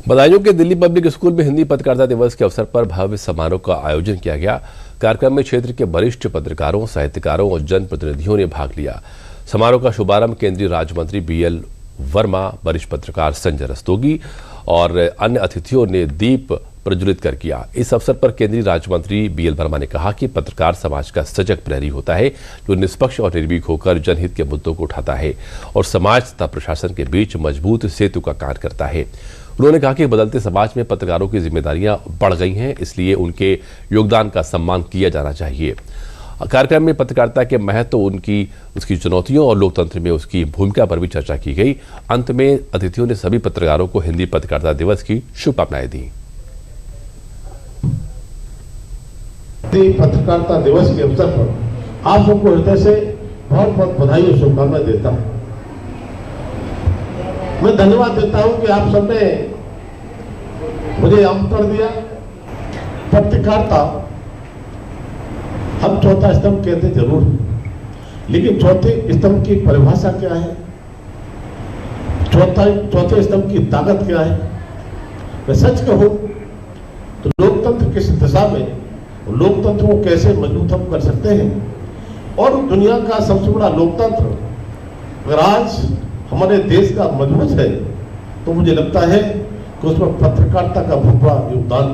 बदायूं के Delhi public school में हिंदी पत्रकारिता दिवस के अवसर पर भव्य समारोह का आयोजन किया गया। कार्यक्रम में क्षेत्र के वरिष्ठ पत्रकारों, साहित्यकारों और जनप्रतिनिधियों ने भाग लिया। समारोह का शुभारंभ केंद्रीय राज्य मंत्री BL वर्मा, वरिष्ठ पत्रकार संजय रस्तोगी और अन्य अतिथियों ने दीप प्रज्वलित कर किया। इस अवसर पर केंद्रीय राज्य मंत्री BL वर्मा ने कहा कि पत्रकार समाज का सजग प्रहरी होता है, जो निष्पक्ष और निर्भीक होकर जनहित के मुद्दों को उठाता है और समाज तथा प्रशासन के बीच मजबूत सेतु का कार्य करता है। उन्होंने कहा कि बदलते समाज में पत्रकारों की जिम्मेदारियां बढ़ गई हैं, इसलिए उनके योगदान का सम्मान किया जाना चाहिए। कार्यक्रम में पत्रकारिता के महत्व, उसकी चुनौतियों और लोकतंत्र में उसकी भूमिका पर भी चर्चा की गई। अंत में अतिथियों ने सभी पत्रकारों को हिंदी पत्रकारिता दिवस की शुभकामनाएं दी। पत्रकारिता दिवस के अवसर पर आप सबको हृदय से बहुत बहुत बधाई और शुभकामनाएं देता हूं। मैं धन्यवाद देता हूं कि आप सबने मुझे आमंत्रण दिया। पत्रकारिता हम चौथा स्तंभ कहते जरूर, लेकिन चौथे स्तंभ की परिभाषा क्या है, चौथे स्तंभ की ताकत क्या है। मैं सच कहूं तो लोकतंत्र किस दिशा में, लोकतंत्र को कैसे मजबूत हम कर सकते हैं, और दुनिया का सबसे बड़ा लोकतंत्र अगर आज हमारे देश का मजबूत है तो मुझे लगता है कि उसमें पत्रकारिता का बहुत बड़ा योगदान